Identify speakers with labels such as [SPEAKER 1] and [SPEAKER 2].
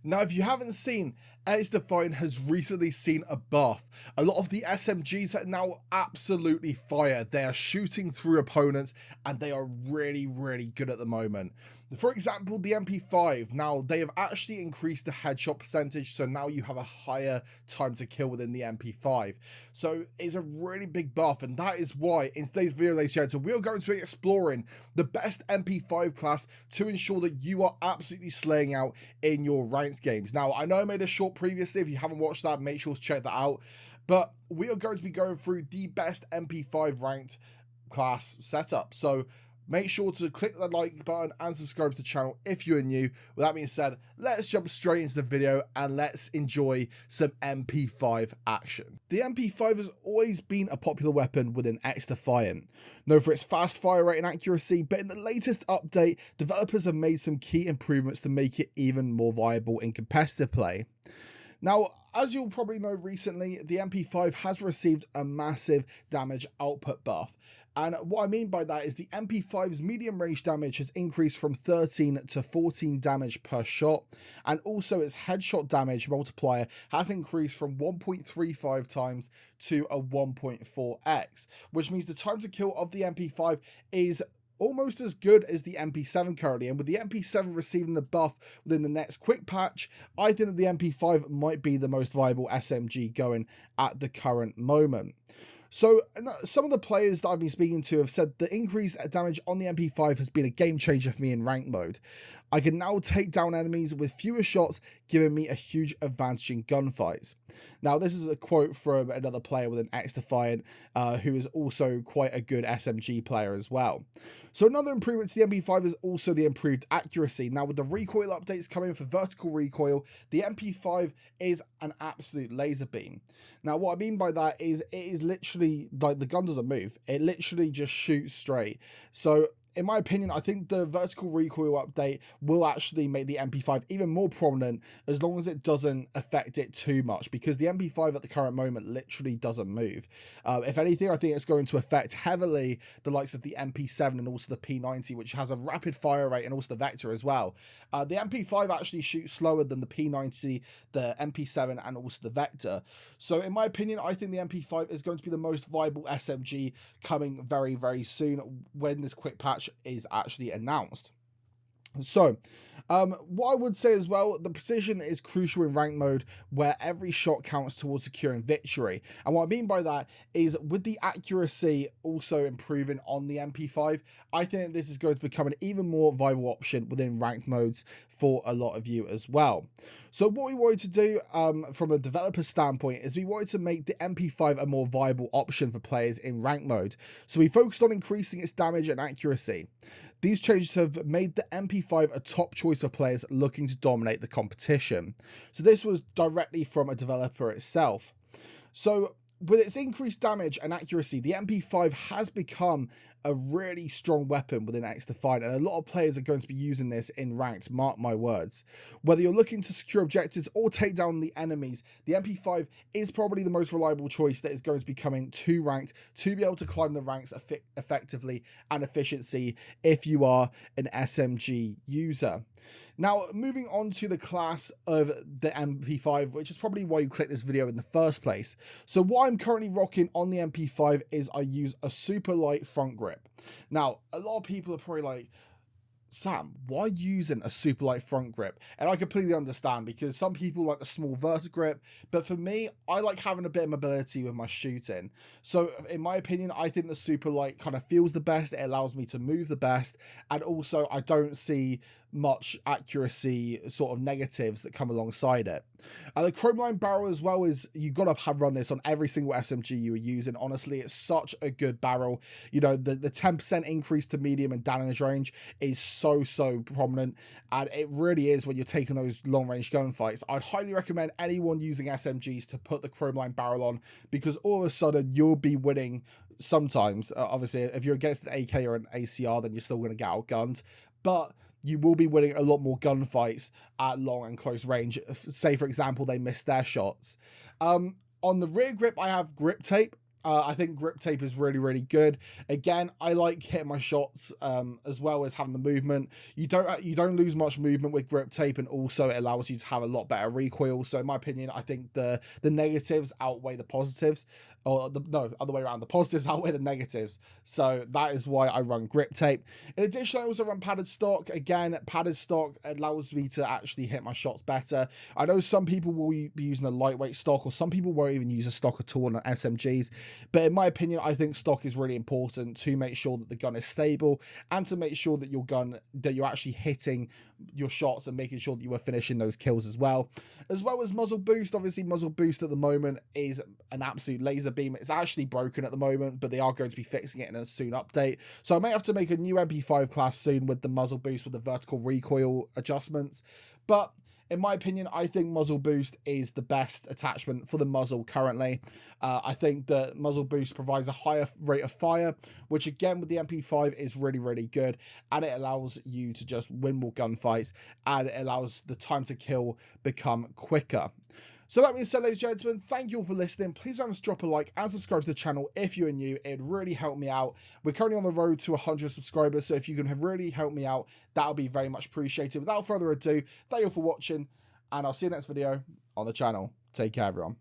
[SPEAKER 1] Now, if you haven't seen, XDefiant has recently seen a buff. A lot of the SMGs are now absolutely fire. They are shooting through opponents and they are really, really good at the moment. For example, the MP5, now they have actually increased the headshot percentage, so now you have a higher time to kill within the MP5. So it's a really big buff, and that is why in today's video, ladies and gentlemen, we are going to be exploring the best MP5 class to ensure that you are absolutely slaying out in your ranked games. Now, I know I made a short previously. If you haven't watched that, make sure to check that out. But we are going to be going through the best MP5 ranked class setup. So make sure to click the like button and subscribe to the channel if you're new. With that being said, let's jump straight into the video and let's enjoy some MP5 action. The MP5 has always been a popular weapon within XDefiant, known for its fast fire rate and accuracy, but in the latest update, developers have made some key improvements to make it even more viable in competitive play. Now, as you'll probably know recently, the MP5 has received a massive damage output buff. And what I mean by that is the MP5's medium range damage has increased from 13 to 14 damage per shot. And also its headshot damage multiplier has increased from 1.35 times to a 1.4x, which means the time to kill of the MP5 is almost as good as the MP7 currently, and with the MP7 receiving the buff within the next quick patch, I think that the MP5 might be the most viable SMG going at the current moment. So some of the players that I've been speaking to have said the increased damage on the MP5 has been a game changer for me in ranked mode. I can now take down enemies with fewer shots, giving me a huge advantage in gunfights. Now, this is a quote from another player within XDefiant, who is also quite a good SMG player as well. So another improvement to the MP5 is also the improved accuracy. Now, with the recoil updates coming for vertical recoil, the MP5 is an absolute laser beam. Now, what I mean by that is it is literally, like, the gun doesn't move. It literally just shoots straight. So in my opinion, I think the vertical recoil update will actually make the MP5 even more prominent as long as it doesn't affect it too much, because the MP5 at the current moment literally doesn't move. If anything, I think it's going to affect heavily the likes of the MP7 and also the P90, which has a rapid fire rate, and also the Vector as well. The MP5 actually shoots slower than the P90, the MP7, and also the Vector. So in my opinion, I think the MP5 is going to be the most viable SMG coming very, very soon when this quick patch is actually announced. So what I would say as well, the precision is crucial in ranked mode, where every shot counts towards securing victory. And what I mean by that is, with the accuracy also improving on the MP5, I think this is going to become an even more viable option within ranked modes for a lot of you as well. So what we wanted to do from a developer standpoint is we wanted to make the MP5 a more viable option for players in ranked mode. So we focused on increasing its damage and accuracy. These changes have made the MP5 a top choice for players looking to dominate the competition. So this was directly from a developer itself. So with its increased damage and accuracy, the MP5 has become a really strong weapon within XDefiant, and a lot of players are going to be using this in ranked, mark my words. Whether you're looking to secure objectives or take down the enemies, the MP5 is probably the most reliable choice that is going to be coming to ranked to be able to climb the ranks effectively and efficiency if you are an SMG user. Now, moving on to the class of the MP5, which is probably why you clicked this video in the first place. So what I'm currently rocking on the MP5 is I use a super light front grip. Now, a lot of people are probably like, Sam, why using a super light front grip? And I completely understand, because some people like the small vertical grip, but for me, I like having a bit of mobility with my shooting. So in my opinion, I think the super light kind of feels the best. It allows me to move the best, and also I don't see much accuracy sort of negatives that come alongside it. The chrome line barrel as well is, you gotta run this on every single SMG you are using. Honestly, it's such a good barrel. You know, the 10% increase to medium and damage range is so prominent, and it really is when you're taking those long range gunfights. I'd highly recommend anyone using SMGs to put the chrome line barrel on, because all of a sudden you'll be winning sometimes. Obviously, if you're against an AK or an ACR, then you're still going to get outgunned, but you will be winning a lot more gunfights at long and close range. Say, for example, they miss their shots. On the rear grip, I have grip tape. I think grip tape is really, really good. Again, I like hitting my shots as well as having the movement. You don't lose much movement with grip tape, and also it allows you to have a lot better recoil. So in my opinion, I think the negatives outweigh the positives, or no, other way around. The positives outweigh the negatives. So that is why I run grip tape. In addition, I also run padded stock. Again, padded stock allows me to actually hit my shots better. I know some people will be using a lightweight stock, or some people won't even use a stock at all on SMGs. But in my opinion, I think stock is really important to make sure that the gun is stable, and to make sure that you're actually hitting your shots and making sure that you are finishing those kills as well as muzzle boost. Obviously, muzzle boost at the moment is an absolute laser beam. It's actually broken at the moment, but they are going to be fixing it in a soon update. So I may have to make a new MP5 class soon with the muzzle boost, with the vertical recoil adjustments. But in my opinion, I think muzzle boost is the best attachment for the muzzle currently. I think that muzzle boost provides a higher rate of fire, which again with the MP5 is really, really good, and it allows you to just win more gunfights, and it allows the time to kill become quicker. So that being said, ladies and gentlemen, thank you all for listening. Please don't forget to drop a like and subscribe to the channel if you're new. It'd really help me out. We're currently on the road to 100 subscribers, so if you can really help me out, that'll be very much appreciated. Without further ado, thank you all for watching, and I'll see you next video on the channel. Take care, everyone.